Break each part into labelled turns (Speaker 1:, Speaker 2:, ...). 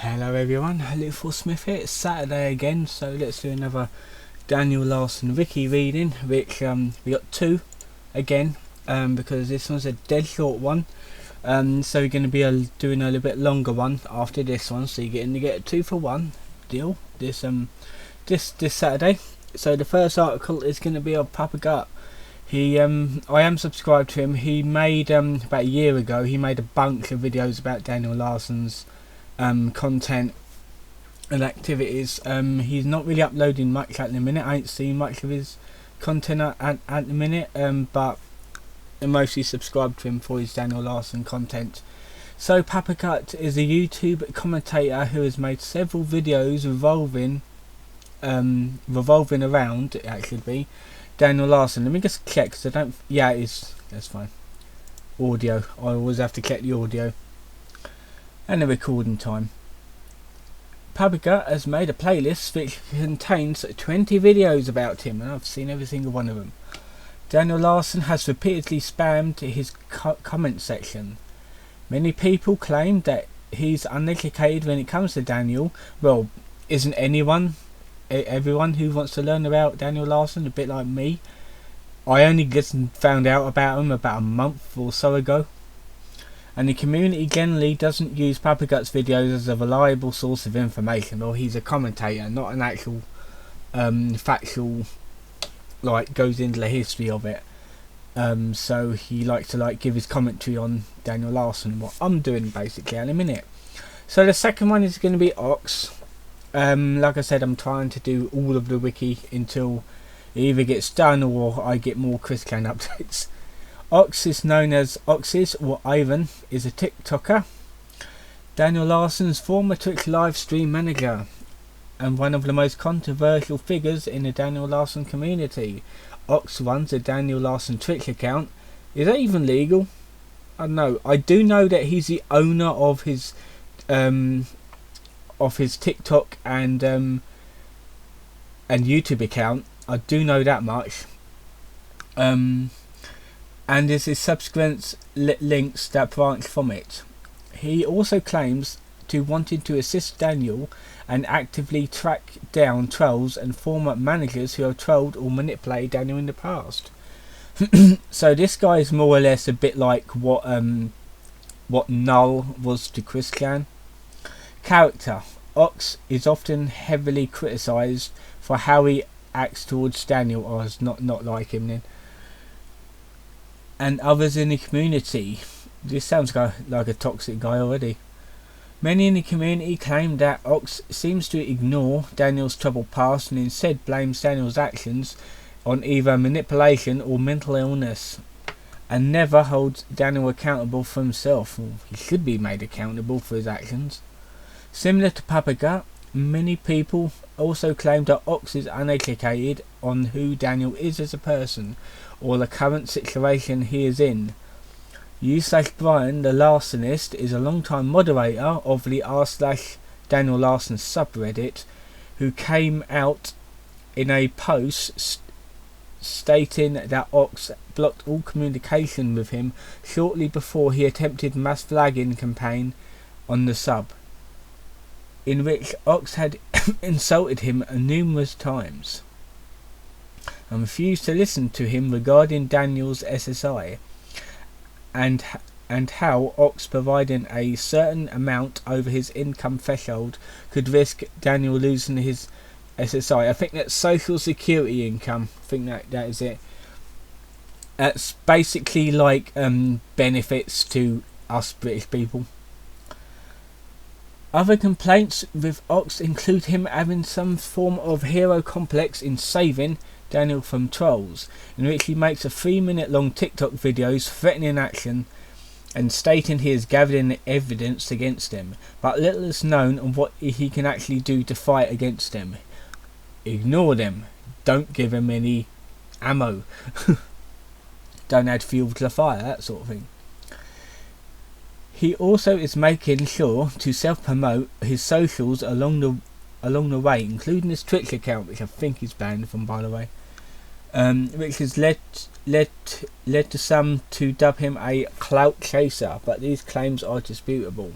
Speaker 1: Hello everyone, Little Smith here. It's Saturday again, so let's do another Daniel Larson Wiki reading, which we got two again, because this one's a dead short one. So we're going to be doing a little bit longer one after this one, so you're getting to get a 2-for-1 deal this Saturday. So the first article is going to be of Papa Gut. I am subscribed to him. He made about a year ago. He made a bunch of videos about Daniel Larson's content and activities. He's not really uploading much at the minute. I ain't seen much of his content at the minute, but I'm mostly subscribed to him for his Daniel Larson content. So Papa Gut is a YouTube commentator who has made several videos revolving around, it actually be, Daniel Larson. Let me just check, because I don't, yeah, it is, that's fine. Audio, I always have to check the audio and the recording time. Papa Gut has made a playlist which contains 20 videos about him, and I've seen every single one of them. Daniel Larson has repeatedly spammed his comment section. Many people claim that he's uneducated when it comes to Daniel. Well, isn't everyone who wants to learn about Daniel Larson a bit like me? I only just found out about him about a month or so ago. And the community generally doesn't use Papa Gut's videos as a reliable source of information. Well, he's a commentator, not an actual factual, like, goes into the history of it. So he likes to give his commentary on Daniel Larson, what I'm doing basically in a minute. So the second one is going to be Ox. Like I said, I'm trying to do all of the wiki until it either gets done or I get more Chris Can updates. Ox is known as Oxys, or Ivan, is a TikToker, Daniel Larson's former Twitch live stream manager, and one of the most controversial figures in the Daniel Larson community. Ox runs a Daniel Larson Twitch account. Is that even legal? I don't know. I do know that he's the owner of his TikTok and YouTube account. I do know that much. And there's his subsequent links that branch from it. He also claims to wanting to assist Daniel and actively track down trolls and former managers who have trolled or manipulated Daniel in the past. So this guy is more or less a bit like what Null was to Chris Can. Character. Ox is often heavily criticised for how he acts towards Daniel, or is not like him then, and others in the community. This sounds like a toxic guy already. Many in the community claim that Ox seems to ignore Daniel's troubled past and instead blames Daniel's actions on either manipulation or mental illness, and never holds Daniel accountable for himself. Well, he should be made accountable for his actions. Similar to Papa Gut, many people also claim that Ox is uneducated on who Daniel is as a person, or the current situation he is in. U/Brian, the Larsonist, is a long-time moderator of the r/Daniel Larson subreddit, who came out in a post stating that Ox blocked all communication with him shortly before he attempted mass flagging campaign on the sub, in which Ox had insulted him numerous times and refused to listen to him regarding Daniel's SSI, and how Ox providing a certain amount over his income threshold could risk Daniel losing his SSI. I think that's social security income. I think that is it. That's basically like benefits to us British people. Other complaints with Ox include him having some form of hero complex in saving Daniel from trolls, in which he makes a 3-minute long TikTok videos threatening action and stating he has gathered evidence against them, but little is known on what he can actually do to fight against them. Ignore them, don't give them any ammo, don't add fuel to the fire, that sort of thing. He also is making sure to self-promote his socials along the way, including his Twitch account, which I think is banned from, by the way, which has led to some to dub him a clout chaser, but these claims are disputable.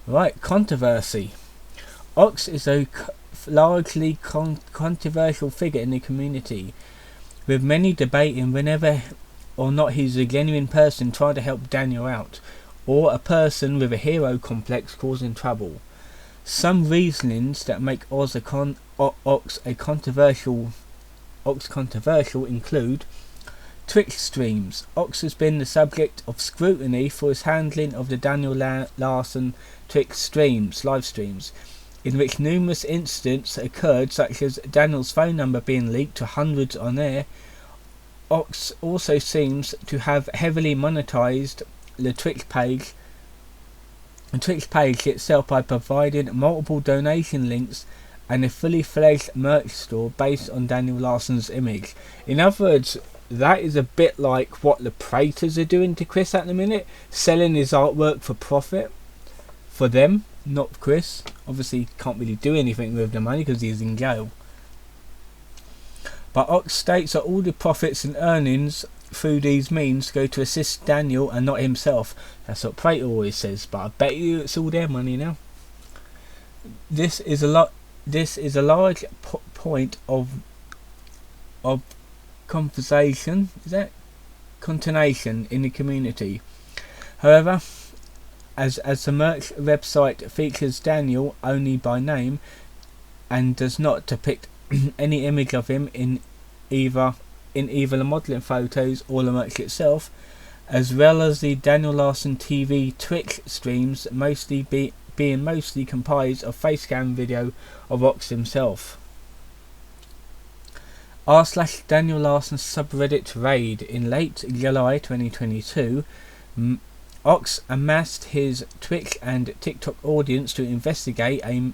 Speaker 1: Right, controversy. Ox is a largely controversial figure in the community, with many debating whether or not he's a genuine person trying to help Daniel out, or a person with a hero complex causing trouble. Some reasonings that make Ox controversial include Twitch streams. Ox has been the subject of scrutiny for his handling of the Daniel Larson Twitch live streams, in which numerous incidents occurred, such as Daniel's phone number being leaked to hundreds on air. Ox also seems to have heavily monetized the Twitch page itself by providing multiple donation links and a fully fledged merch store based on Daniel Larson's image. In other words, that is a bit like what the Praetors are doing to Chris at the minute, selling his artwork for profit for them, not Chris. Obviously can't really do anything with the money because he's in jail. But Ox states that all the profits and earnings through these means go to assist Daniel and not himself. That's what Praetor always says, but I bet you it's all their money now. This is a large point of conversation, continuation in the community. However, as the merch website features Daniel only by name and does not depict any image of him in either the modelling photos or the merch itself, as well as the Daniel Larson TV Twitch streams being mostly comprised of facecam video of Ox himself. r/Daniel Larson subreddit raid. In late July 2022, Ox amassed his Twitch and TikTok audience to investigate a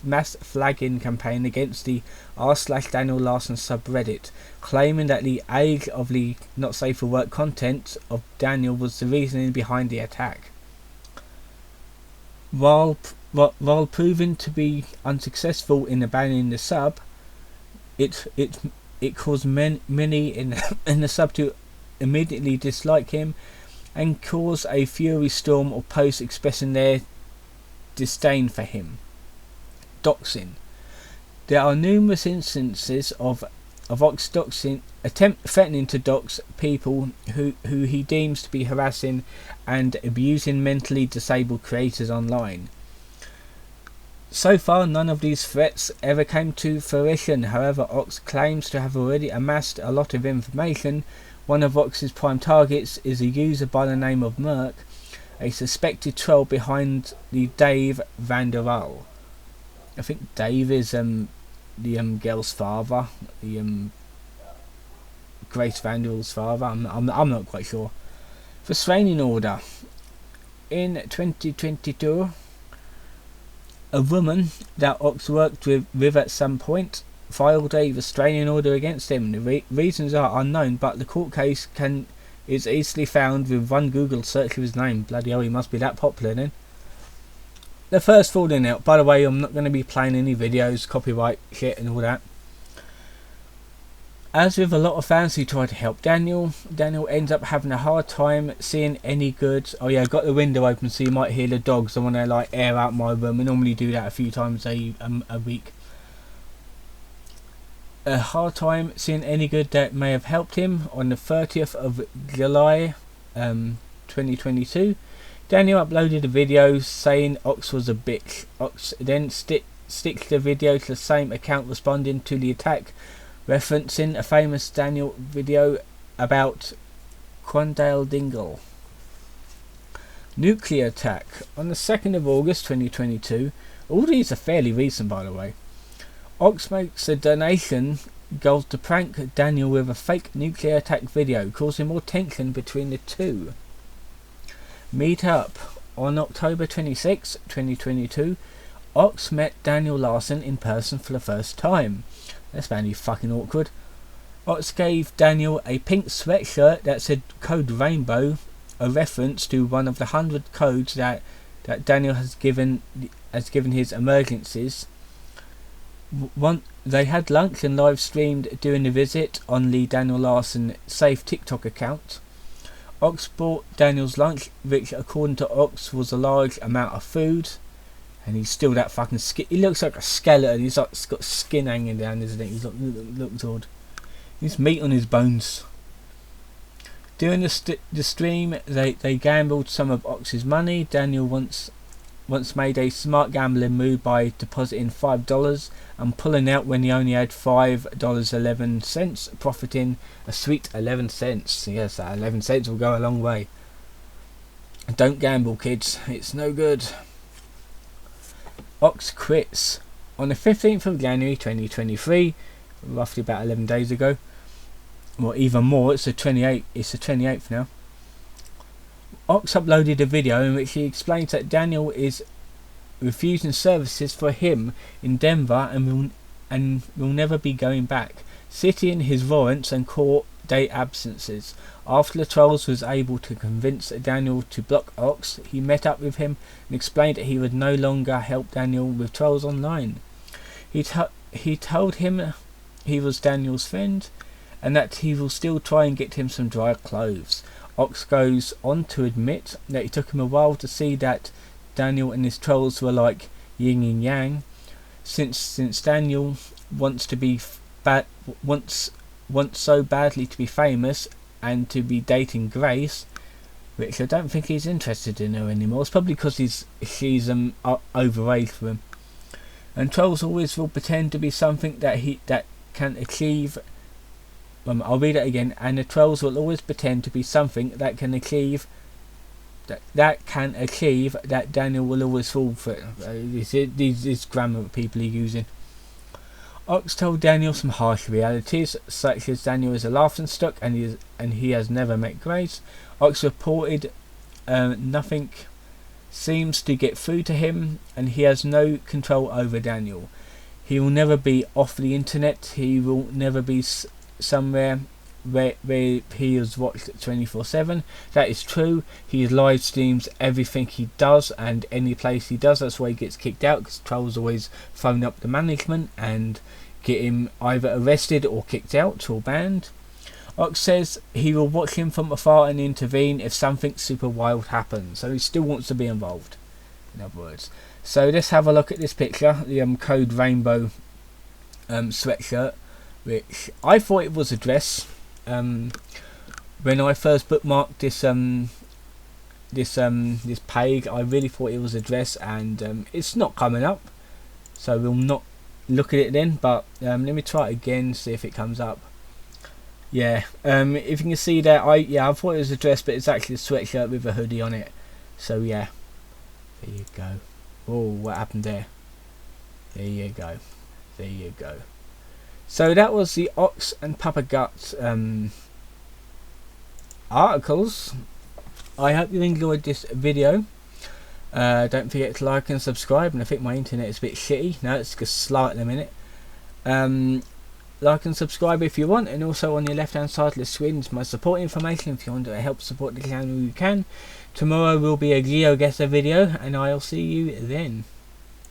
Speaker 1: mass flagging campaign against the r/Daniel Larson subreddit, claiming that the age of the not safe for work content of Daniel was the reasoning behind the attack. While proving to be unsuccessful in banning the sub, it caused many in the sub to immediately dislike him and cause a fury storm of posts expressing their disdain for him. Doxing. There are numerous instances of Ox doxing, threatening to dox people who he deems to be harassing and abusing mentally disabled creators online. So far, none of these threats ever came to fruition. However, Ox claims to have already amassed a lot of information. One of Ox's prime targets is a user by the name of Merc, a suspected troll behind the Dave Vanderwaal. I think Dave is the girl's father, the Grace Vanderwaal's father. I'm not quite sure. Restraining order. In 2022, a woman that Ox worked with at some point filed a restraining order against him. The reasons are unknown, but the court case is easily found with one Google search of his name. Bloody hell, he must be that popular then. The first falling out. By the way, I'm not going to be playing any videos, copyright shit and all that. As with a lot of fans who try to help Daniel ends up having a hard time seeing any good. Oh yeah, I've got the window open so you might hear the dogs. I want to like air out my room. I normally do that a few times a week. A hard time seeing any good that may have helped him. On the 30th of July 2022, Daniel uploaded a video saying Ox was a bitch. Ox then sticks the video to the same account responding to the attack, referencing a famous Daniel video about Quandale Dingle. Nuclear attack. On the 2nd of August 2022, all these are fairly recent by the way, Ox makes a donation goal to prank Daniel with a fake nuclear attack video, causing more tension between the two. Meet up. On October 26, 2022, Ox met Daniel Larson in person for the first time. That's very fucking awkward. Ox gave Daniel a pink sweatshirt that said code rainbow, a reference to one of the 100 codes that Daniel has given his emergencies. They had lunch and live streamed during the visit on the Daniel Larson Safe TikTok account. Ox bought Daniel's lunch, which according to Ox was a large amount of food. And he's still that fucking skin. He looks like a skeleton. He's like got skin hanging down, isn't it? He's like, looks odd. He's meat on his bones. During the stream, they gambled some of Ox's money. Daniel once made a smart gambling move by depositing $5 and pulling out when he only had $5.11, profiting a sweet 11 cents. Yes, that 11 cents will go a long way. Don't gamble, kids. It's no good. Ox quits. On the 15th of January 2023, roughly about 11 days ago, or even more, it's the 28th now. Ox uploaded a video in which he explains that Daniel is refusing services for him in Denver and will never be going back, citing his warrants and court date absences. After the trolls was able to convince Daniel to block Ox, he met up with him and explained that he would no longer help Daniel with trolls online. He told him he was Daniel's friend and that he will still try and get him some dry clothes. Ox goes on to admit that it took him a while to see that Daniel and his trolls were like yin and yang, since Daniel wants so badly to be famous and to be dating Grace, which I don't think he's interested in her anymore. It's probably because she's overage for him. And trolls always will pretend to be something that can achieve. I'll read it again. And the trolls will always pretend to be something that can achieve. That Daniel will always fall for it. These grammar people are using. Ox told Daniel some harsh realities, such as Daniel is a laughingstock and he has never met Grace. Ox reported nothing seems to get through to him, and he has no control over Daniel. He will never be off the internet. He will never be somewhere where he is watched 24/7. That is true. He live streams everything he does, and any place he does, that's why he gets kicked out, because trolls always phone up the management and get him either arrested or kicked out or banned. Ox says he will watch him from afar and intervene if something super wild happens, so he still wants to be involved, in other words. So let's have a look at this picture, the Code Rainbow sweatshirt, which I thought it was a dress. When I first bookmarked this page, I really thought it was a dress, and it's not coming up, so we'll not look at it then. But let me try it again, see if it comes up. Yeah, if you can see there, I thought it was a dress, but it's actually a sweatshirt with a hoodie on it. So yeah, there you go. Oh, what happened there? There you go. There you go. So that was the Ox and Papa Guts articles. I hope you enjoyed this video. Don't forget to like and subscribe. And I think my internet is a bit shitty. No, it's just slow at the minute. Like and subscribe if you want, and also on your left hand side of the screen is my support information if you want to help support the channel. You can. Tomorrow will be a GeoGuessr video, and I'll see you then.